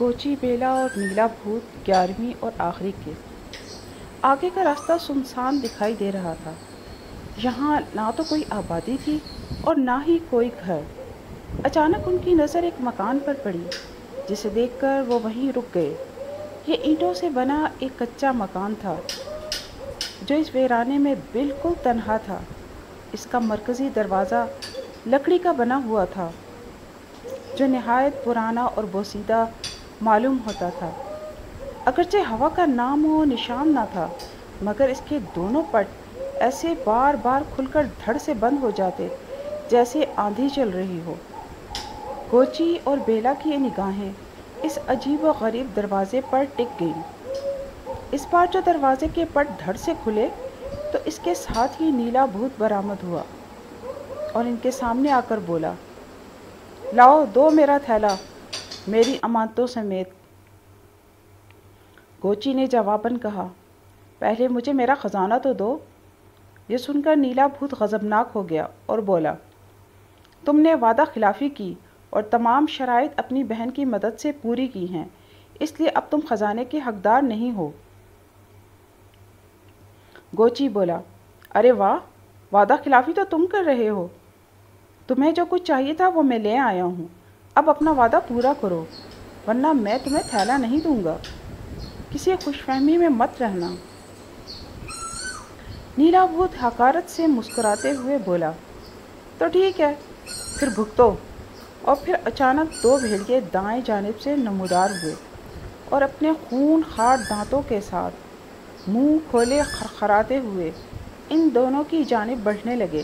गोची, बेला और नीला भूत 11वीं और आखिरी किस्त। आगे का रास्ता सुनसान दिखाई दे रहा था। यहाँ ना तो कोई आबादी थी और ना ही कोई घर। अचानक उनकी नज़र एक मकान पर पड़ी, जिसे देखकर वो वहीं रुक गए। ये ईंटों से बना एक कच्चा मकान था, जो इस वीराने में बिल्कुल तन्हा था। इसका मरकज़ी दरवाज़ा लकड़ी का बना हुआ था, जो नहायत पुराना और बोसीदा मालूम होता था। अगरचे हवा का नाम व निशान न था, मगर इसके दोनों पट ऐसे बार बार खुलकर धड़ से बंद हो जाते, जैसे आंधी चल रही हो। गोची और बेला की निगाहें इस अजीब व गरीब दरवाजे पर टिक गईं। इस बार जो दरवाजे के पट धड़ से खुले, तो इसके साथ ही नीला भूत बरामद हुआ और इनके सामने आकर बोला, लाओ दो मेरा थैला, मेरी अमानतों समेत। गोची ने जवाबन कहा, पहले मुझे मेरा ख़जाना तो दो। ये सुनकर नीला भूत गज़बनाक हो गया और बोला, तुमने वादा खिलाफ़ी की और तमाम शराइत अपनी बहन की मदद से पूरी की हैं, इसलिए अब तुम ख़जाने के हकदार नहीं हो। गोची बोला, अरे वाह, वादा खिलाफ़ी तो तुम कर रहे हो। तुम्हें जो कुछ चाहिए था वो मैं ले आया हूँ। अब अपना वादा पूरा करो, वरना मैं तुम्हें थैला नहीं दूंगा। किसी खुशफहमी में मत रहना। नीला भूत हकारत से मुस्कुराते हुए बोला, तो ठीक है, फिर भुगतो। और फिर अचानक दो भेड़िए दाएं जानिब से नमूदार हुए और अपने खूनखार दांतों के साथ मुंह खोले खरखराते हुए इन दोनों की जानिब बढ़ने लगे।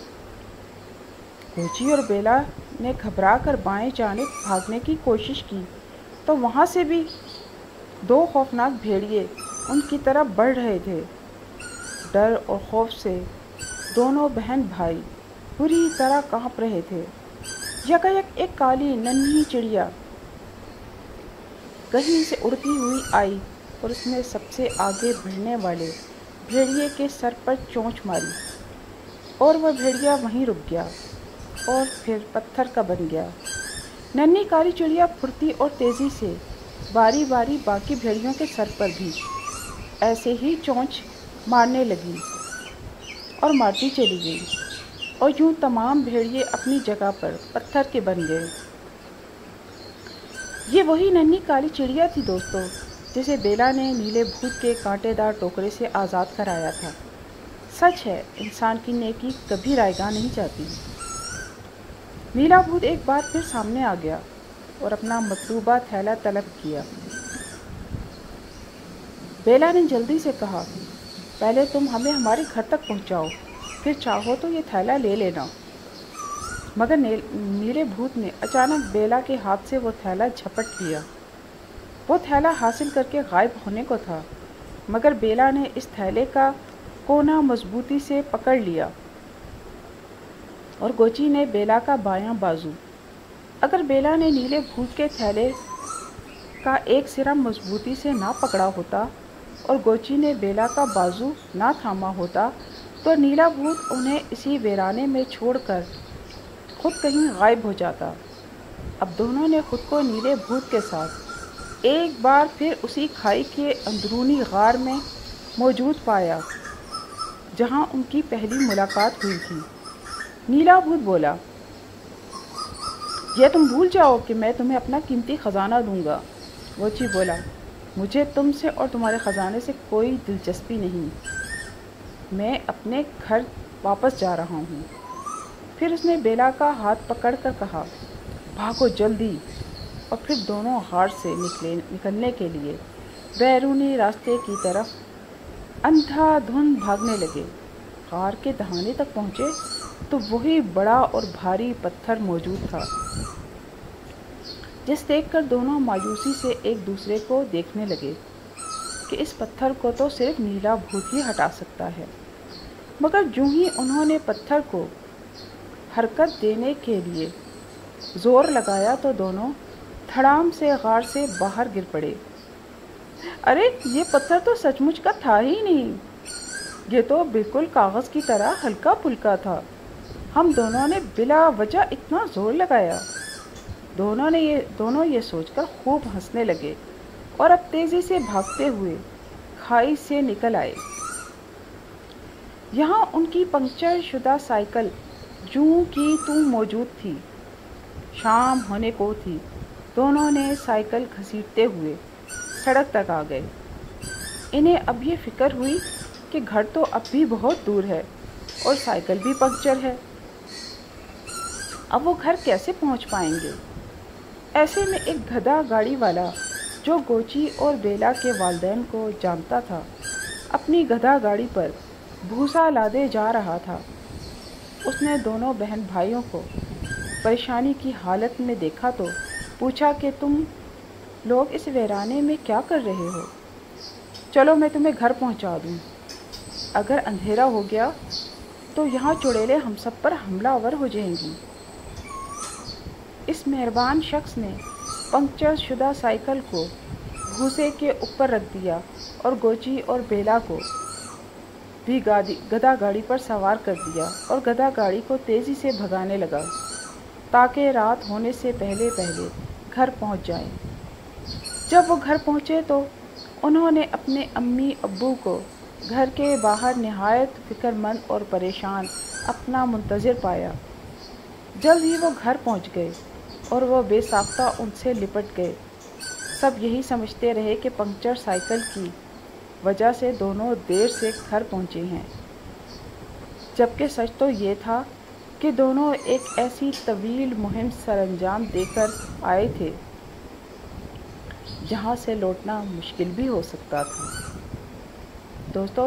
गोची और बेला ने घबरा कर बाएं जानिब भागने की कोशिश की, तो वहाँ से भी दो खौफनाक भेड़िए उनकी तरफ बढ़ रहे थे। डर और खौफ से दोनों बहन भाई बुरी तरह कांप रहे थे। यकायक एक काली नन्ही चिड़िया कहीं से उड़ती हुई आई और उसने सबसे आगे बढ़ने वाले भेड़िए के सर पर चोंच मारी, और वह भेड़िया वहीं रुक गया और फिर पत्थर का बन गया। नन्ही काली चिड़िया फुर्ती और तेज़ी से बारी बारी बाकी भेड़ियों के सर पर भी ऐसे ही चोंच मारने लगी और मारती चली गई, और यूं तमाम भेड़िए अपनी जगह पर पत्थर के बन गए। ये वही नन्ही काली चिड़िया थी दोस्तों, जिसे बेला ने नीले भूत के कांटेदार टोकरे से आज़ाद कराया था। सच है, इंसान की नेकी कभी रायगा नहीं जाती। नीला भूत एक बार फिर सामने आ गया और अपना मतलूबा थैला तलब किया। बेला ने जल्दी से कहा, पहले तुम हमें हमारे घर तक पहुंचाओ, फिर चाहो तो ये थैला ले लेना। मगर नीले भूत ने अचानक बेला के हाथ से वो थैला झपट लिया। वो थैला हासिल करके गायब होने को था, मगर बेला ने इस थैले का कोना मजबूती से पकड़ लिया और गोची ने बेला का बायां बाजू। अगर बेला ने नीले भूत के थैले का एक सिरा मजबूती से ना पकड़ा होता और गोची ने बेला का बाजू ना थामा होता, तो नीला भूत उन्हें इसी वीराने में छोड़कर खुद कहीं गायब हो जाता। अब दोनों ने खुद को नीले भूत के साथ एक बार फिर उसी खाई के अंदरूनी गार में मौजूद पाया, जहां उनकी पहली मुलाकात हुई थी। नीला भूत बोला, यह तुम भूल जाओ कि मैं तुम्हें अपना कीमती ख़जाना दूंगा। गोची बोला, मुझे तुमसे और तुम्हारे ख़जाने से कोई दिलचस्पी नहीं, मैं अपने घर वापस जा रहा हूँ। फिर उसने बेला का हाथ पकड़कर कहा, भागो जल्दी। और फिर दोनों गार से निकलने के लिए बैरूनी रास्ते की तरफ अंधाधुंध भागने लगे। गार के दहाने तक पहुँचे तो वही बड़ा और भारी पत्थर मौजूद था, जिस देखकर दोनों मायूसी से एक दूसरे को देखने लगे कि इस पत्थर को तो सिर्फ नीला भूत ही हटा सकता है। मगर यूं ही उन्होंने पत्थर को हरकत देने के लिए जोर लगाया तो दोनों धड़ाम से गार से बाहर गिर पड़े। अरे ये पत्थर तो सचमुच का था ही नहीं, ये तो बिल्कुल कागज़ की तरह हल्का फुल्का था। हम दोनों ने बिला वजह इतना जोर लगाया। दोनों ये सोचकर खूब हंसने लगे और अब तेजी से भागते हुए खाई से निकल आए। यहाँ उनकी पंक्चर शुदा साइकिल यूं की त्यों मौजूद थी। शाम होने को थी। दोनों ने साइकिल घसीटते हुए सड़क तक आ गए। इन्हें अब ये फिक्र हुई कि घर तो अब भी बहुत दूर है और साइकिल भी पंक्चर है। अब वो घर कैसे पहुंच पाएंगे? ऐसे में एक गधा गाड़ी वाला जो गोची और बेला के वालिदैन को जानता था, अपनी गधा गाड़ी पर भूसा लादे जा रहा था। उसने दोनों बहन भाइयों को परेशानी की हालत में देखा तो पूछा कि तुम लोग इस वीराने में क्या कर रहे हो? चलो मैं तुम्हें घर पहुंचा दूं। अगर अंधेरा हो गया तो यहाँ चुड़ैलें हम सब पर हमलावर हो जाएंगी। इस मेहरबान शख्स ने पंक्चर शुदा साइकिल को भूसे के ऊपर रख दिया और गोची और बेला को भी गधा गाड़ी पर सवार कर दिया और गधा गाड़ी को तेज़ी से भगाने लगा ताकि रात होने से पहले पहले घर पहुंच जाए। जब वो घर पहुंचे तो उन्होंने अपने अम्मी अब्बू को घर के बाहर निहायत फिक्रमंद और परेशान अपना मुंतज़िर पाया। जल्द ही वो घर पहुंच गए और वो बेसाख्ता उनसे लिपट गए। सब यही समझते रहे कि पंक्चर साइकिल की वजह से दोनों देर से घर पहुंचे हैं, जबकि सच तो ये था कि दोनों एक ऐसी तवील मुहिम सरअंजाम देकर आए थे जहां से लौटना मुश्किल भी हो सकता था। दोस्तों,